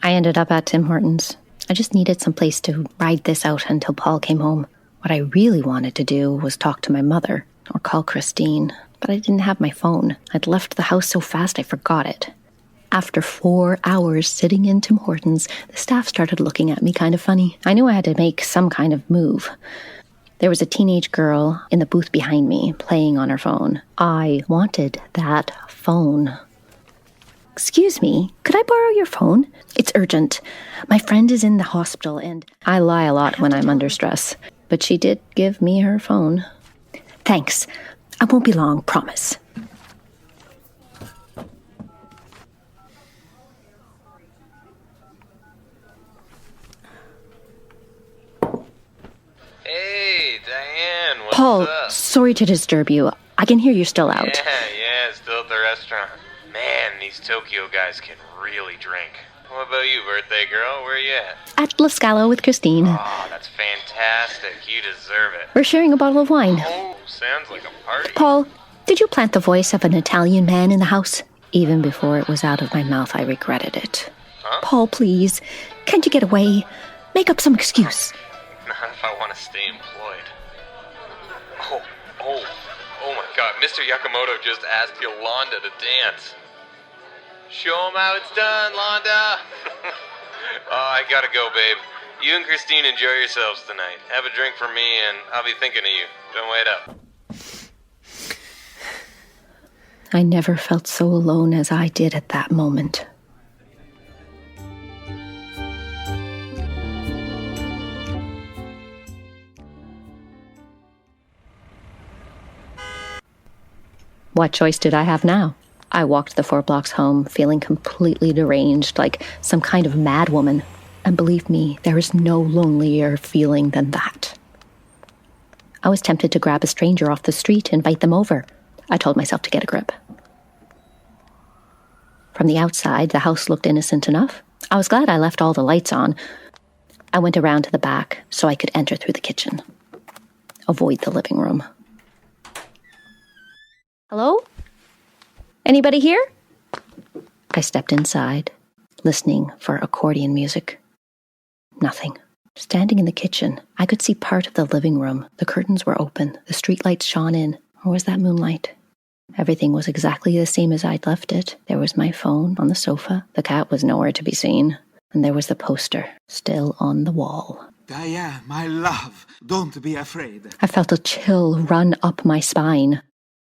I ended up at Tim Hortons. I just needed some place to ride this out until Paul came home. What I really wanted to do was talk to my mother or call Christine, but I didn't have my phone. I'd left the house so fast I forgot it. After 4 hours sitting in Tim Hortons, the staff started looking at me kind of funny. I knew I had to make some kind of move. There was a teenage girl in the booth behind me playing on her phone. I wanted that phone. Excuse me, could I borrow your phone? It's urgent. My friend is in the hospital and I lie a lot when I'm under stress. But she did give me her phone. Thanks. I won't be long, promise. Hey, Diane, what's Paul, up? sorry to disturb you. I can hear you're still out. Yeah, still at the restaurant. Man, these Tokyo guys can really drink. What about you, birthday girl? Where you at? At La Scala with Christine. Oh, that's fantastic. You deserve it. We're sharing a bottle of wine. Oh, sounds like a party. Paul, did you plant the voice of an Italian man in the house? Even before it was out of my mouth, I regretted it. Huh? Paul, please. Can't you get away? Make up some excuse. Not if I want to stay employed. Oh my god, Mr. Yakamoto just asked Yolanda to dance. Show him how it's done, Londa. Oh, I gotta go, babe. You and Christine enjoy yourselves tonight. Have a drink for me, and I'll be thinking of you. Don't wait up. I never felt so alone as I did at that moment. What choice did I have now? I walked the 4 blocks home, feeling completely deranged, like some kind of madwoman. And believe me, there is no lonelier feeling than that. I was tempted to grab a stranger off the street and invite them over. I told myself to get a grip. From the outside, the house looked innocent enough. I was glad I left all the lights on. I went around to the back so I could enter through the kitchen. Avoid the living room. Hello? Anybody here? I stepped inside, listening for accordion music. Nothing. Standing in the kitchen, I could see part of the living room. The curtains were open. The streetlights shone in. Or was that moonlight? Everything was exactly the same as I'd left it. There was my phone on the sofa. The cat was nowhere to be seen. And there was the poster, still on the wall. Diane, my love, don't be afraid. I felt a chill run up my spine.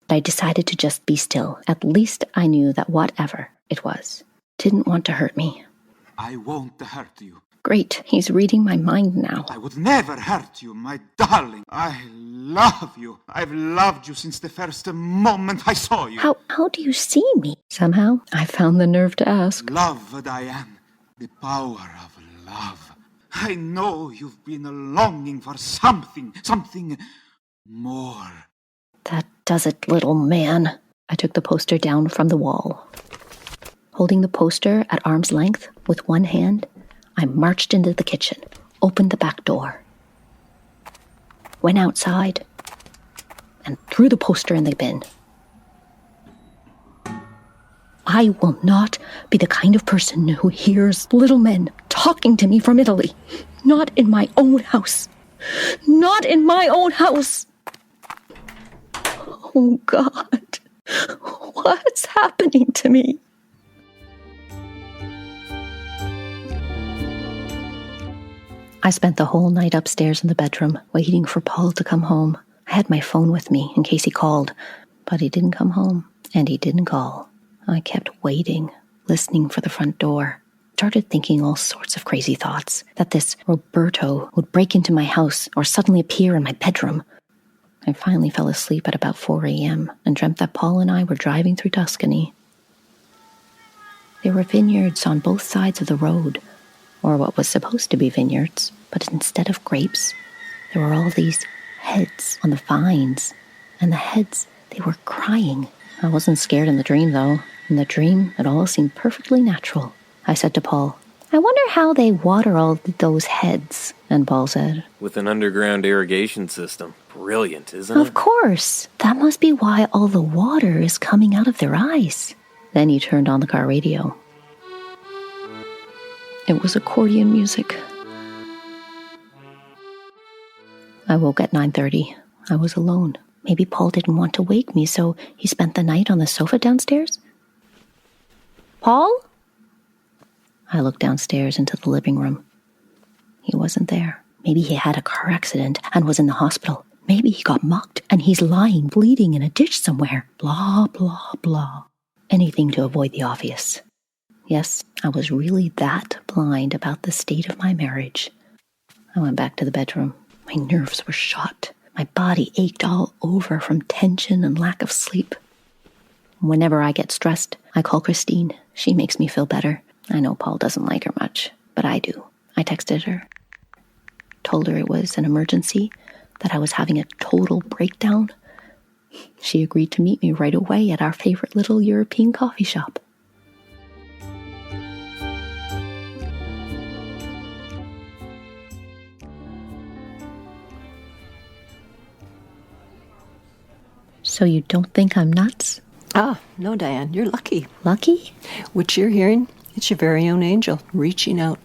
I decided to just be still. At least I knew that whatever it was didn't want to hurt me. I won't hurt you. Great, he's reading my mind now. I would never hurt you, my darling. I love you. I've loved you since the first moment I saw you. How do you see me? Somehow, I found the nerve to ask. Love, Diane. The power of love. I know you've been longing for something more. That does it, little man. I took the poster down from the wall. Holding the poster at arm's length with one hand, I marched into the kitchen, opened the back door, went outside, and threw the poster in the bin. I will not be the kind of person who hears little men talking to me from Italy. Not in my own house. Not in my own house. Oh, God. What's happening to me? I spent the whole night upstairs in the bedroom, waiting for Paul to come home. I had my phone with me in case he called, but he didn't come home, and he didn't call. I kept waiting, listening for the front door. Started thinking all sorts of crazy thoughts, that this Roberto would break into my house or suddenly appear in my bedroom. I finally fell asleep at about 4 a.m. and dreamt that Paul and I were driving through Tuscany. There were vineyards on both sides of the road, or what was supposed to be vineyards, but instead of grapes, there were all these heads on the vines, and the heads, they were crying. I wasn't scared in the dream, though. In the dream, it all seemed perfectly natural. I said to Paul, I wonder how they water all those heads. And Paul said, with an underground irrigation system. Brilliant, isn't it? Of course. That must be why all the water is coming out of their eyes. Then he turned on the car radio. It was accordion music. I woke at 9:30. I was alone. Maybe Paul didn't want to wake me, so he spent the night on the sofa downstairs? Paul? I looked downstairs into the living room. He wasn't there. Maybe he had a car accident and was in the hospital. Maybe he got mugged and he's lying, bleeding in a ditch somewhere. Blah, blah, blah. Anything to avoid the obvious. Yes, I was really that blind about the state of my marriage. I went back to the bedroom. My nerves were shot. My body ached all over from tension and lack of sleep. Whenever I get stressed, I call Christine. She makes me feel better. I know Paul doesn't like her much, but I do. I texted her. Told her it was an emergency, that I was having a total breakdown. She agreed to meet me right away at our favorite little European coffee shop. So you don't think I'm nuts? No, Diane, you're lucky. Lucky? What you're hearing, it's your very own angel reaching out.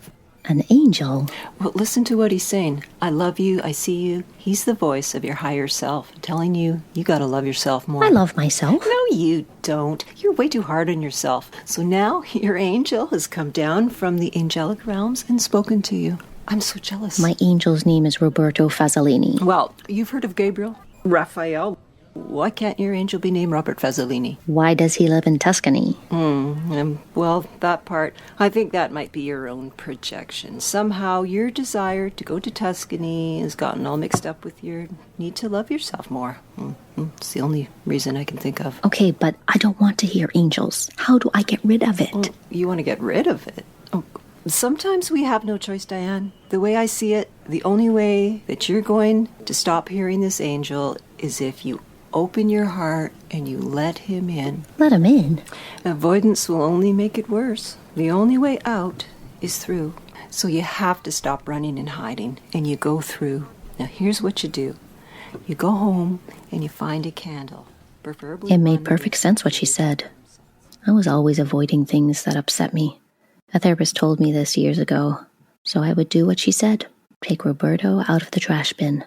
An angel? Well, listen to what he's saying. I love you, I see you. He's the voice of your higher self, telling you gotta love yourself more. I love myself. No, you don't. You're way too hard on yourself. So now your angel has come down from the angelic realms and spoken to you. I'm so jealous. My angel's name is Roberto Fazzolini. Well, you've heard of Gabriel? Raphael? Why can't your angel be named Robert Fazzolini? Why does he live in Tuscany? Well, that part, I think that might be your own projection. Somehow your desire to go to Tuscany has gotten all mixed up with your need to love yourself more. It's the only reason I can think of. Okay, but I don't want to hear angels. How do I get rid of it? You want to get rid of it? Sometimes we have no choice, Diane. The way I see it, the only way that you're going to stop hearing this angel is if you open your heart and you let him in. Let him in? Avoidance will only make it worse. The only way out is through. So you have to stop running and hiding, and you go through. Now here's what you do. You go home and you find a candle. Preferably it made perfect sense what she said. I was always avoiding things that upset me. A therapist told me this years ago, so I would do what she said. Take Roberto out of the trash bin,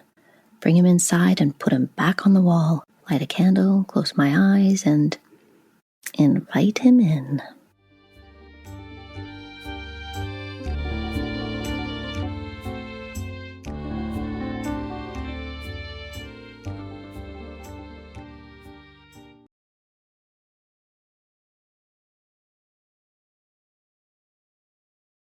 bring him inside and put him back on the wall. Light a candle, close my eyes, and invite him in.